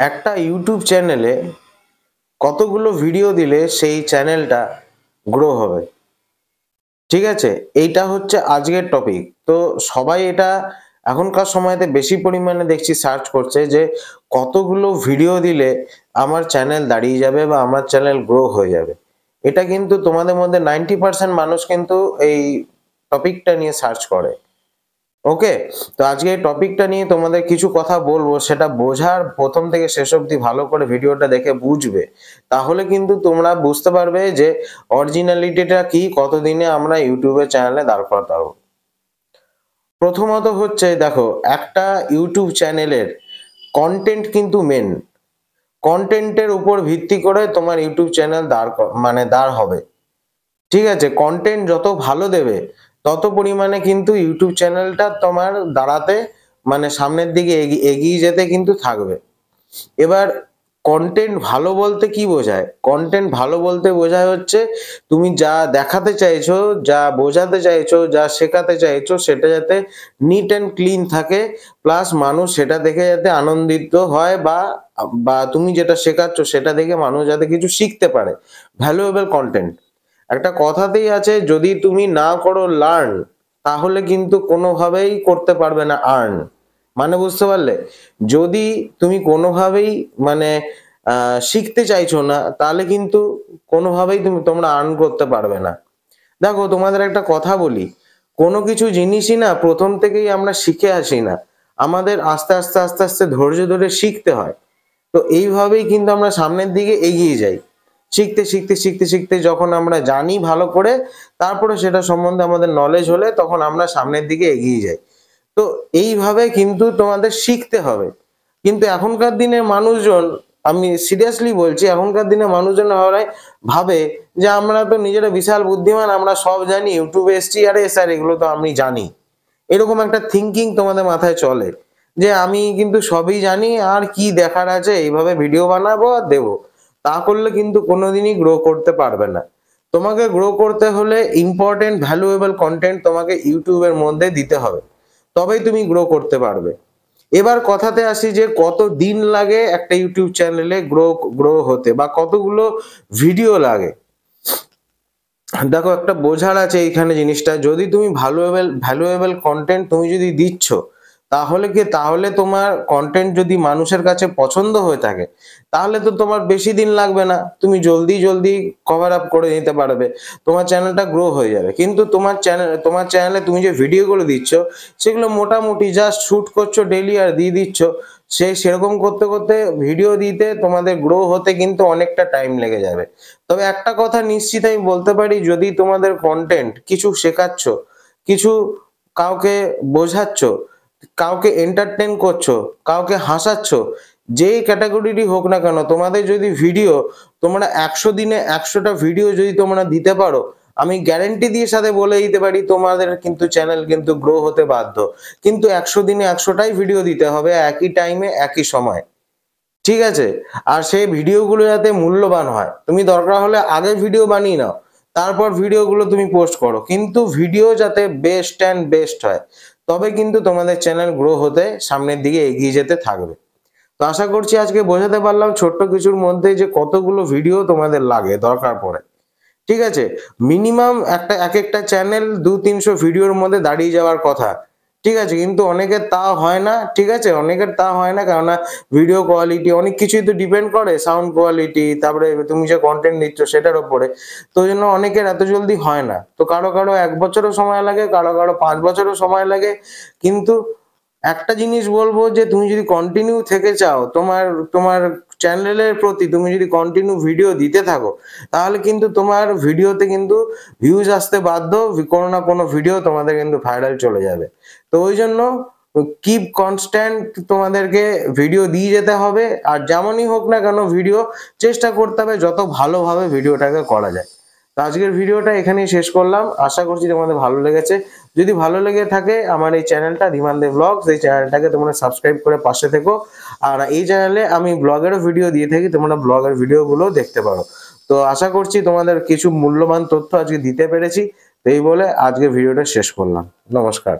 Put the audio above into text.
একটা ইউটিউব চ্যানেলে কতগুলো ভিডিও দিলে সেই চ্যানেলটা গ্রো হবে, ঠিক আছে? এইটা হচ্ছে আজকের টপিক। তো সবাই এটা এখনকার সময়তে বেশি পরিমাণে দেখছি সার্চ করছে যে কতগুলো ভিডিও দিলে আমার চ্যানেল দাঁড়িয়ে যাবে বা আমার চ্যানেল গ্রো হয়ে যাবে। এটা কিন্তু তোমাদের মধ্যে 90% মানুষ কিন্তু এই টপিকটা নিয়ে সার্চ করে। ওকে, তো আজকে এই টপিকটা নিয়ে তোমাদের কিছু কথা বলবো, সেটা বোঝার প্রথম থেকে শেষ অবধি ভালো করে ভিডিওটা দেখে বুঝবে, তাহলে কিন্তু তোমরা বুঝতে পারবে যে অরিজিনালিটিটা কি, কতদিনে আমরা ইউটিউবের চ্যানেলে দাঁড় করাতে পারবো। প্রথমত হচ্ছে দেখো, একটা ইউটিউব চ্যানেলের কন্টেন্ট কিন্তু মেন। কন্টেন্টের উপর ভিত্তি করে তোমার ইউটিউব চ্যানেল দাঁড় হবে, ঠিক আছে? কন্টেন্ট যত ভালো দেবে তত পরিমাণে কিন্তু ইউটিউব চ্যানেলটা তোমার দাঁড়াতে সামনের দিকে এগিয়ে যেতে কিন্তু থাকবে। এবার কন্টেন্ট ভালো বলতে কি বোঝায়? কন্টেন্ট ভালো বলতে বোঝায় হচ্ছে তুমি যা দেখাতে চাইছো, যা বোঝাতে চাইছো, যা শেখাতে চাইছো সেটা যাতে নিট অ্যান্ড ক্লিন থাকে, প্লাস মানুষ সেটা দেখে যাতে আনন্দিত হয়, বা বা তুমি যেটা শেখাচ্ছ সেটা দেখে মানুষ যাতে কিছু শিখতে পারে। Valuable content. একটা কথাতেই আছে, যদি তুমি না করো লার্ন, তাহলে কিন্তু কোনোভাবেই করতে পারবে না আর্ন। বুঝতে পারলে? যদি তুমি কোনোভাবেই শিখতে চাইছো না, তাহলে কিন্তু কোনোভাবেই তোমরা আর্ন করতে পারবে না। দেখো, তোমাদের একটা কথা বলি, কোনো কিছু জিনিসই না প্রথম থেকেই আমরা শিখে আসি না, আমাদের আস্তে আস্তে আস্তে আস্তে ধৈর্য ধরে শিখতে হয়। তো এইভাবেই কিন্তু আমরা সামনের দিকে এগিয়ে যাই। শিখতে শিখতে শিখতে শিখতে যখন আমরা জানি ভালো করে, তারপরে সেটা সম্বন্ধে আমাদের নলেজ হলে তখন আমরা সামনের দিকে এগিয়ে যাই। তো এইভাবে কিন্তু তোমাদের শিখতে হবে। কিন্তু এখনকার দিনের মানুষজন, আমি সিরিয়াসলি বলছি, এখনকার দিনে মানুষজন ভাবে যে আমরা তো নিজেরা বিশাল বুদ্ধিমান, আমরা সব জানি, ইউটিউবে এসছি, আরে স্যার এগুলো তো আমি জানি। এরকম একটা থিঙ্কিং তোমাদের মাথায় চলে যে আমি কিন্তু সবই জানি, আর কি দেখার আছে, এইভাবে ভিডিও বানাবো আর দেবো। তা করলে কিন্তু কোনোদিনই গ্রো করতে পারবে না। তোমাকে গ্রো করতে হলে ইম্পর্টেন্ট ভ্যালুয়েবল কন্টেন্ট তোমাকে ইউটিউবের মধ্যে দিতে হবে, তবেই তুমি গ্রো করতে পারবে। এবার কথাতে আসি যে কত দিন লাগে একটা ইউটিউব চ্যানেলে গ্রো হতে, বা কতগুলো ভিডিও লাগে। দেখো, একটা বোঝার আছে এইখানে জিনিসটা, যদি তুমি ভ্যালুয়েবল কন্টেন্ট তুমি যদি দিচ্ছ, তাহলে তোমার কন্টেন্ট যদি মানুষের কাছে পছন্দ হয়ে থাকে, তাহলে তো তোমার বেশি দিন লাগবে না, তুমি জলদি জলদি কভার আপ করে নিতে পারবে, তোমার চ্যানেলটা গ্রো হয়ে যাবে। কিন্তু তোমার চ্যানেলে তুমি যে ভিডিওগুলো দিচ্ছ, সেগুলো মোটামুটি জাস্ট শুট করছো ডেইলি আর দিয়ে দিচ্ছ, সেরকম করতে করতে ভিডিও দিতে তোমাদের গ্রো হতে কিন্তু অনেকটা টাইম লেগে যাবে। তবে একটা কথা নিশ্চিত আমি বলতে পারি, যদি তোমাদের কন্টেন্ট কিছু শেখাচ্ছ, কিছু কাউকে বোঝাচ্ছ, কাউকে এন্টারটেইন করছো, কাউকে হাসাচ্ছ, যেই ক্যাটাগরিরই হোক না কেন, তোমাদের যদি ভিডিও তোমরা 100 দিনে 100টা ভিডিও যদি তোমরা দিতে পারো, আমি গ্যারেন্টি দিয়ে সাথে বলে দিতে পারি তোমাদের কিন্তু চ্যানেল কিন্তু গ্রো হতে বাধ্য। কিন্তু 100 দিনে 100টাই ভিডিও দিতে হবে, একই টাইমে একই সময়, ঠিক আছে? আর সেই ভিডিওগুলো যাতে মূল্যবান হয়, তুমি দরকার হলে আগে ভিডিও বানিয়ে নাও, তারপর ভিডিওগুলো তুমি পোস্ট করো, কিন্তু ভিডিও যাতে বেস্ট হয়, তবে কিন্তু তোমাদের চ্যানেল গ্রো হতে সামনের দিকে এগিয়ে যেতে থাকবে। তো আশা করছি আজকে বোঝাতে পারলাম ছোট্ট কিছুর মধ্যে যে কতগুলো ভিডিও তোমাদের লাগে দরকার পড়ে, ঠিক আছে? মিনিমাম এক একটা চ্যানেল 200-300 ভিডিওর মধ্যে দাঁড়িয়ে যাওয়ার কথা, ঠিক আছে? কিন্তু অনেকের তা হয় না, ঠিক আছে? অনেকের তা হয় না, কেননা ভিডিও কোয়ালিটি অনেক কিছুই তো ডিপেন্ড করে, সাউন্ড কোয়ালিটি, তারপরে তুমি যে কন্টেন্ট দিচ্ছ সেটার উপরে। তো ওই জন্য অনেকের এত জলদি হয় না। তো কারো কারো 1 বছরও সময় লাগে, কারো কারো 5 বছরও সময় লাগে। কিন্তু একটা জিনিস বলবো, যে তুমি যদি কন্টিনিউ থেকে চাও, তোমার তোমার চ্যানেলের প্রতি তুমি যদি কন্টিনিউ ভিডিও দিতে থাকো, তাহলে কিন্তু তোমার ভিডিওতে কিন্তু ভিউজ আসতে বাধ্য, কোনো না কোনো ভিডিও তোমাদের কিন্তু ভাইরাল চলে যাবে। তো ওই জন্য কিপ কনস্ট্যান্ট, তোমাদেরকে ভিডিও দিয়ে যেতে হবে, আর যেমনই হোক না কেন ভিডিও চেষ্টা করতে হবে যত ভালোভাবে ভিডিওটাকে করা যায়। তো আজকের ভিডিওটা এখানেই শেষ করলাম, আশা করছি তোমাদের ভালো লেগেছে। যদি ভালো লেগে থাকে আমার এই চ্যানেলটা ধীমান দে ব্লগস, এই চ্যানেলটাকে তোমরা সাবস্ক্রাইব করে পাশে থেকো। আর এই চ্যানেলে আমি ব্লগেরও ভিডিও দিয়ে থাকি, তোমরা ব্লগের ভিডিওগুলো দেখতে পারো। তো আশা করছি তোমাদের কিছু মূল্যবান তথ্য আজকে দিতে পেরেছি। তো এই বলে আজকে ভিডিওটা শেষ করলাম। নমস্কার।